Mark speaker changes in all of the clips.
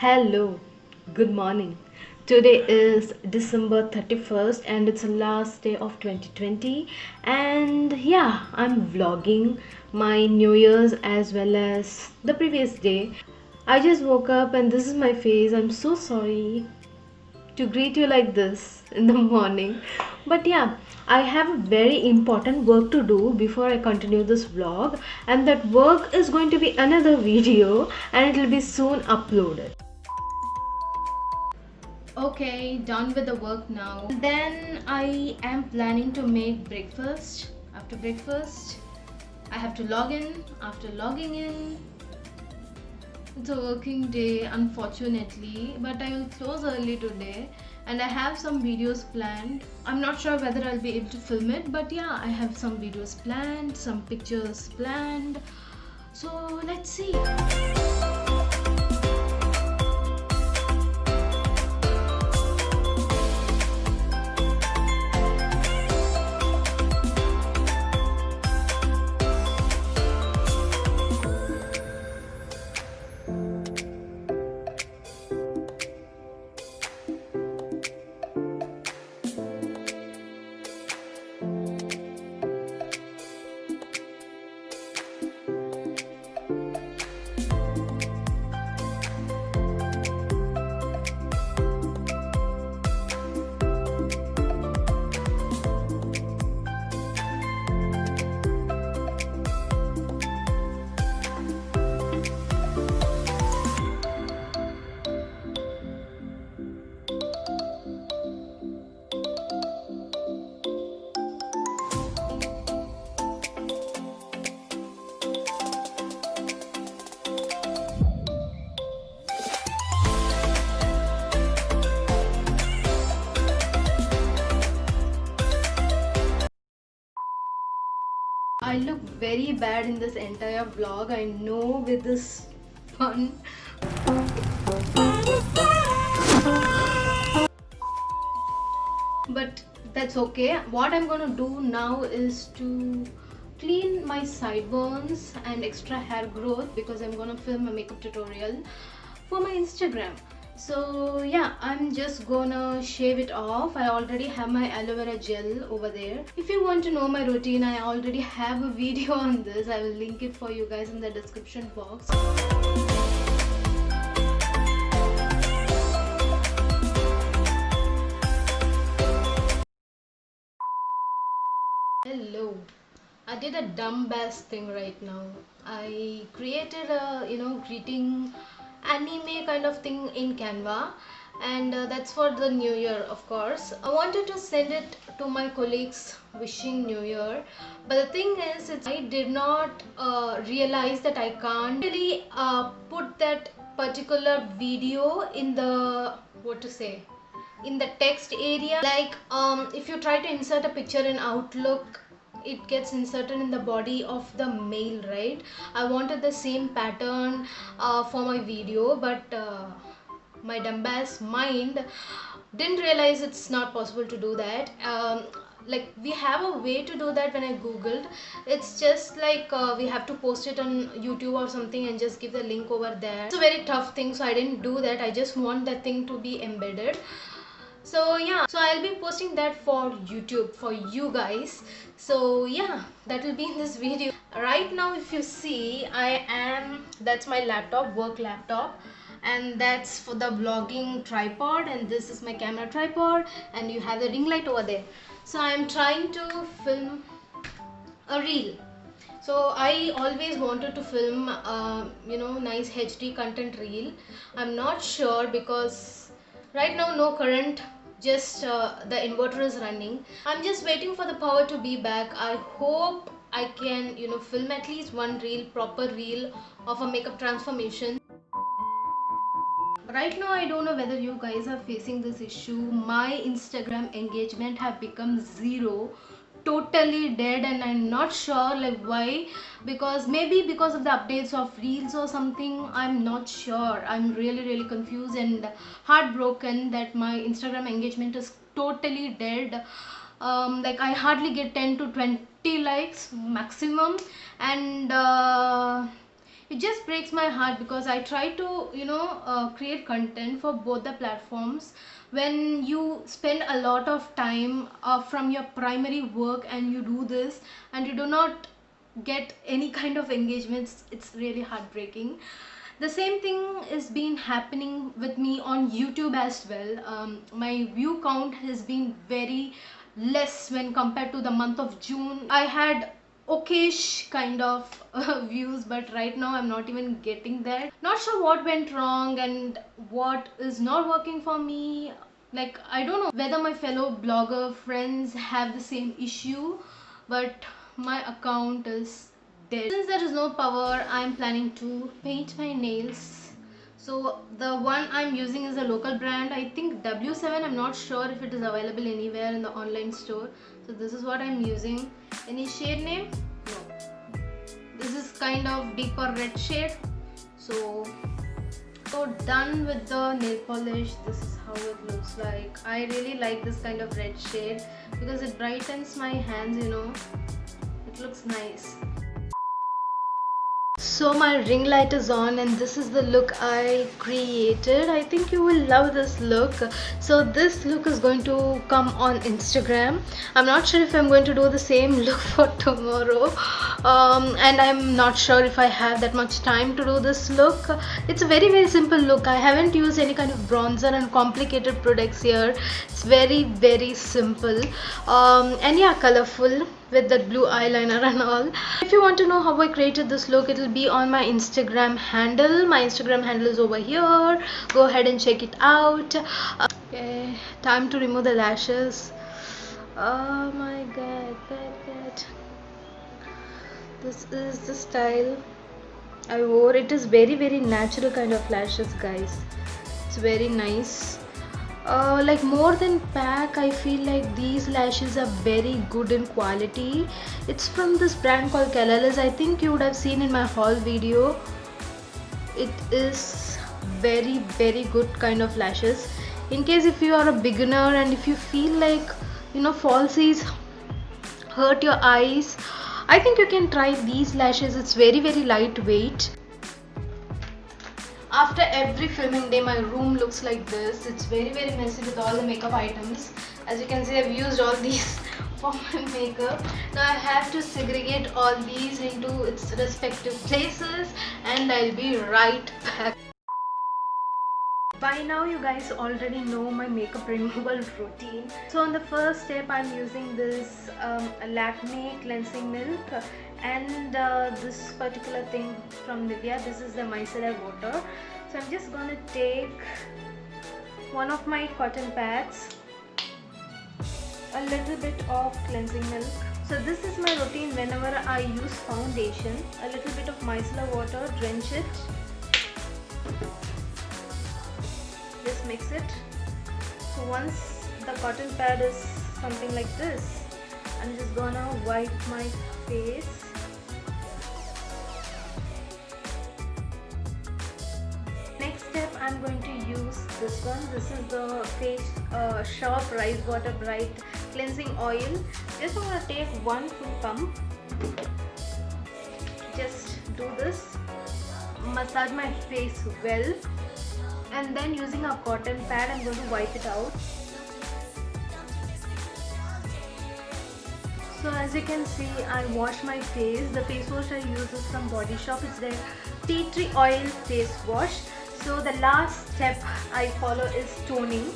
Speaker 1: Hello, good morning. Today is December 31st and it's the last day of 2020. And yeah, I'm vlogging my New Year's as well as the previous day. I just woke up and this is my face. I'm so sorry to greet you like this in the morning. But yeah, I have a very important work to do before I continue this vlog, and that work is going to be another video and it will be soon uploaded. Okay, done with the work now. Then I am planning to make breakfast. After breakfast, I have to log in. After logging in, it's a working day unfortunately, but I will close early today and I have some videos planned. I'm not sure whether I'll be able to film it, but yeah, I have some videos planned, some pictures planned. So let's see. I look very bad in this entire vlog, I know, with this fun. But that's okay. What I'm gonna do now is to clean my sideburns and extra hair growth because I'm gonna film a makeup tutorial for my Instagram. So yeah, I'm just gonna shave it off. I already have my aloe vera gel over there. If you want to know my routine, I already have a video on this. I will link it for you guys in the description box. Hello. I did a dumb ass thing right now. I created a greeting anime kind of thing in Canva, and that's for the new year, of course. I wanted to send it to my colleagues wishing new year, but the thing is I did not realize that I can't really put that particular video in the what to say in the text area. Like if you try to insert a picture in Outlook, it gets inserted in the body of the mail, right? I wanted the same pattern for my video, but my dumbass mind didn't realize it's not possible to do that. Like, we have a way to do that. When I googled, it's just like we have to post it on YouTube or something and just give the link over there. It's a very tough thing, so I didn't do that. I just want that thing to be embedded. So yeah, so I'll be posting that for YouTube for you guys. So yeah, that will be in this video. Right now, if you see, that's my laptop, work laptop, and that's for the vlogging tripod, and this is my camera tripod, and you have the ring light over there. So I'm trying to film a reel. So I always wanted to film nice HD content reel. I'm not sure because right now no current, just the inverter is running. I'm just waiting for the power to be back. I hope I can film at least one reel, proper reel of a makeup transformation. Right now I don't know whether you guys are facing this issue. My Instagram engagement have become zero, totally dead, and I'm not sure like why. Because maybe because of the updates of reels or something, I'm not sure. I'm really confused and heartbroken that my Instagram engagement is totally dead. Like, I hardly get 10 to 20 likes maximum, and it just breaks my heart because I try to create content for both the platforms. When you spend a lot of time from your primary work and you do this and you do not get any kind of engagements, it's really heartbreaking. The same thing is been happening with me on YouTube as well. My view count has been very less when compared to the month of June. I had okayish kind of views, but right now I'm not even getting there. Not sure what went wrong and what is not working for me. Like, I don't know whether my fellow blogger friends have the same issue, but my account is dead. Since there is no power, I'm planning to paint my nails. So the one I'm using is a local brand, I think W7. I'm not sure if it is available anywhere in the online store. So this is what I'm using. Any shade name? No. This is kind of deeper red shade. So done with the nail polish. This is how it looks like. I really like this kind of red shade because it brightens my hands, it looks nice. So my ring light is on and this is the look I created. I think you will love this look. So this look is going to come on Instagram. I'm not sure if I'm going to do the same look for tomorrow, and I'm not sure if I have that much time to do this look. It's a very simple look. I haven't used any kind of bronzer and complicated products here. It's very simple, and yeah, colorful with that blue eyeliner and all. If you want to know how I created this look, it will be on my Instagram handle. My Instagram handle is over here. Go ahead and check it out. Okay, time to remove the lashes. Oh my god, that. This is the style I wore. It is very natural kind of lashes, guys. It's very nice. Like more than pack, I feel like these lashes are very good in quality. It's from this brand called Kalalas. I think you would have seen in my haul video. It is very good kind of lashes. In case if you are a beginner and if you feel like falsies hurt your eyes, I think you can try these lashes. It's very lightweight. After every filming day, my room looks like this. It's very messy with all the makeup items. As you can see, I've used all these for my makeup. Now I have to segregate all these into its respective places and I'll be right back. By now you guys already know my makeup removal routine. So on the first step, I'm using this Lakme cleansing milk and this particular thing from Nivea. This is the micellar water. So I'm just gonna take one of my cotton pads, a little bit of cleansing milk. So this is my routine whenever I use foundation. A little bit of micellar water, drench it, just mix it. So once the cotton pad is something like this, I'm just gonna wipe my face. Next step, I'm going to use this one. This is the Face Shop Rice Water Bright Cleansing Oil. Just want to take one full pump. Just do this. Massage my face well. And then using a cotton pad, I'm going to wipe it out. So as you can see, I wash my face. The face wash I use is from Body Shop. It's the tea tree oil face wash. So the last step I follow is toning.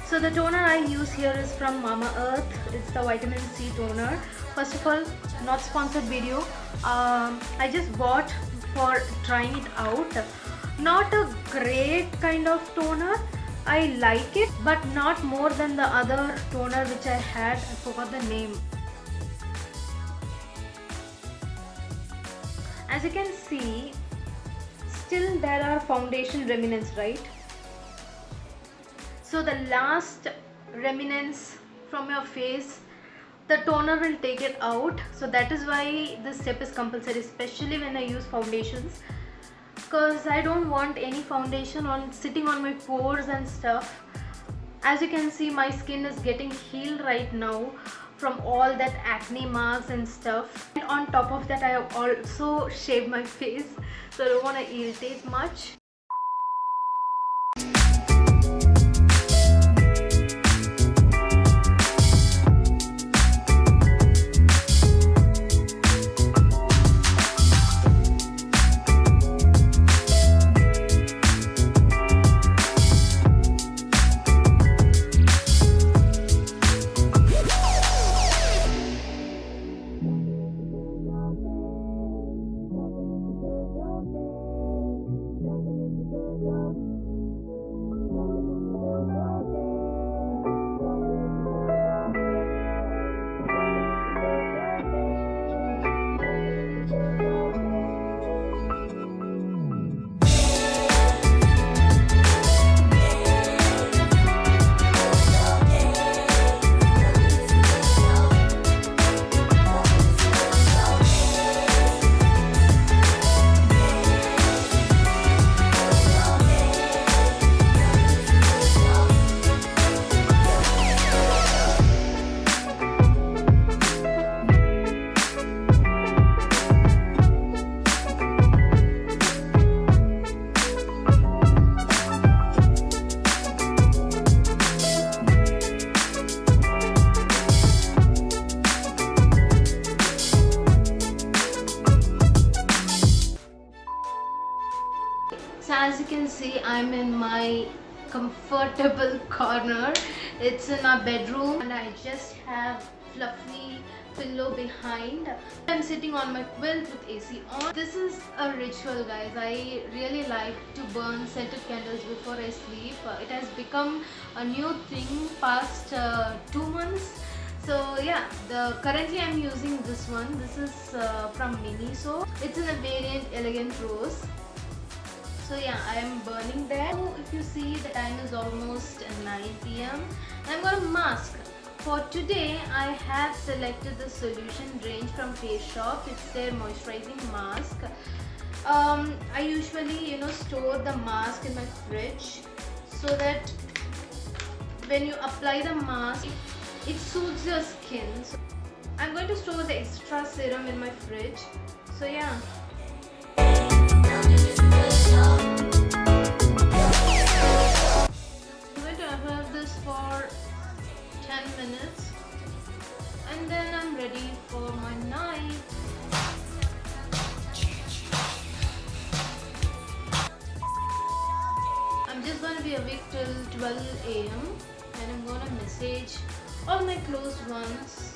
Speaker 1: So the toner I use here is from Mamaearth. It's the vitamin C toner. First of all, not sponsored video. I just bought for trying it out. Not a great kind of toner. I like it, but not more than the other toner which I had. I forgot the name. As you can see, still there are foundation remnants, right? So the last remnants from your face, the toner will take it out. So that is why this step is compulsory, especially when I use foundations, because I don't want any foundation sitting on my pores and stuff. As you can see, my skin is getting healed right now from all that acne marks and stuff. And on top of that, I have also shaved my face, so I don't want to irritate much. So as you can see, I'm in my comfortable corner. It's in our bedroom and I just have fluffy pillow behind. I'm sitting on my quilt with AC on. This is a ritual, guys. I really like to burn scented candles before I sleep. It has become a new thing past 2 months. So yeah, currently I'm using this one. This is from Miniso. It's in a variant Elegant Rose. So yeah, I am burning that. So if you see, the time is almost 9 p.m. I'm gonna mask. For today, I have selected the solution range from Face Shop. It's their moisturizing mask. I usually, store the mask in my fridge so that when you apply the mask, it soothes your skin. So I'm going to store the extra serum in my fridge. So yeah. For 10 minutes and then I'm ready for my night. I'm just going to be awake till 12 a.m. and I'm going to message all my close ones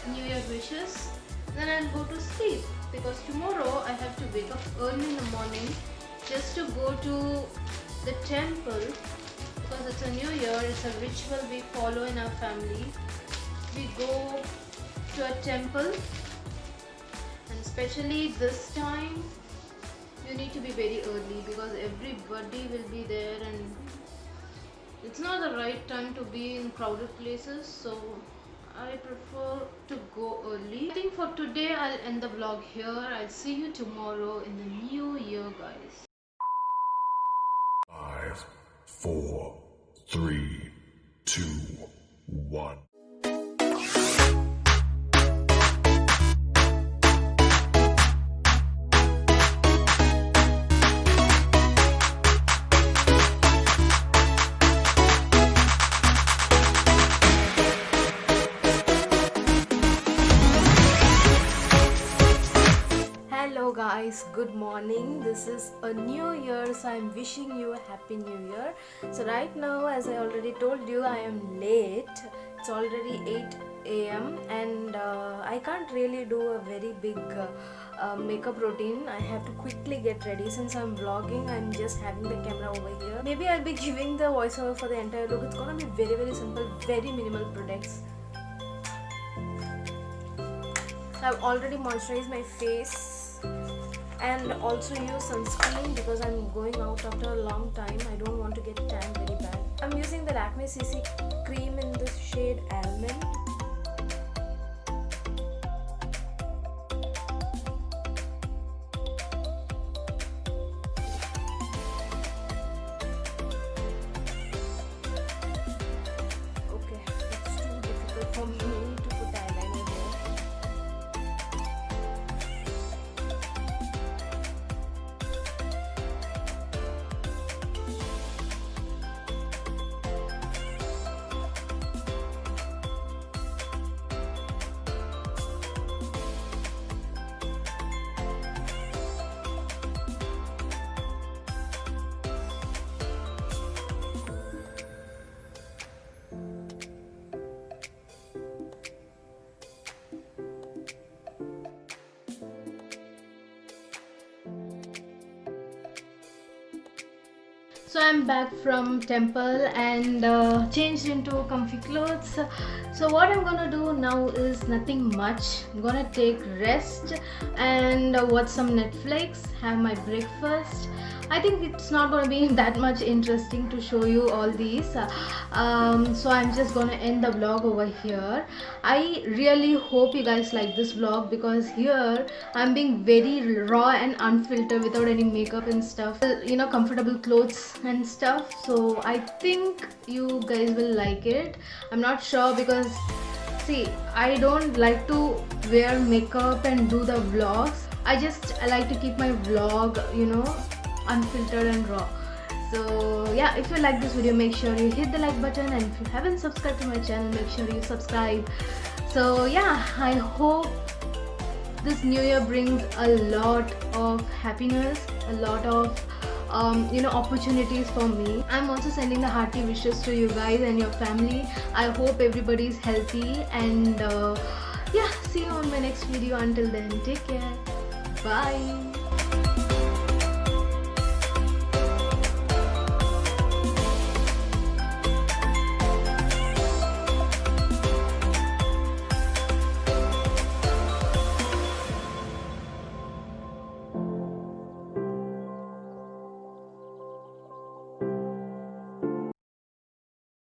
Speaker 1: New Year wishes. Then I'll go to sleep because tomorrow I have to wake up early in the morning just to go to the temple. Because it's a new year, it's a ritual we follow in our family. We go to a temple, and especially this time you need to be very early because everybody will be there and it's not the right time to be in crowded places, so I prefer to go early. I think for today I'll end the vlog here. I'll see you tomorrow in the new year, guys.
Speaker 2: 5, 4, 3, 2, 1.
Speaker 1: Hello guys, good morning. This is a new year, so I'm wishing you a happy new year. So right now, as I already told you, I am late. It's already 8 a.m. and I can't really do a very big makeup routine. I have to quickly get ready. Since I'm vlogging, I'm just having the camera over here. Maybe I'll be giving the voiceover for the entire look. It's gonna be very, very simple, very minimal products. I've already moisturized my face and also use sunscreen because I'm going out after a long time. I don't want to get tan very bad. I'm using the Lakme CC cream in the shade Almond. Okay, it's too difficult for me to put eyeliner here. So I'm back from temple and changed into comfy clothes. So what I'm gonna do now is nothing much. I'm gonna take rest and watch some Netflix, have my breakfast. I think it's not gonna be that much interesting to show you all these. So I'm just gonna end the vlog over here. I really hope you guys like this vlog because here I'm being very raw and unfiltered without any makeup and stuff. You know, comfortable clothes and stuff. So I think you guys will like it. I'm not sure because see, I don't like to wear makeup and do the vlogs. I like to keep my vlog, you know, unfiltered and raw. So yeah, if you like this video, make sure you hit the like button, and if you haven't subscribed to my channel, make sure you subscribe. So yeah, I hope this new year brings a lot of happiness, a lot of you know, opportunities for me. I'm also sending the hearty wishes to you guys and your family. I hope everybody is healthy, and yeah, see you on my next video. Until then, take care, bye.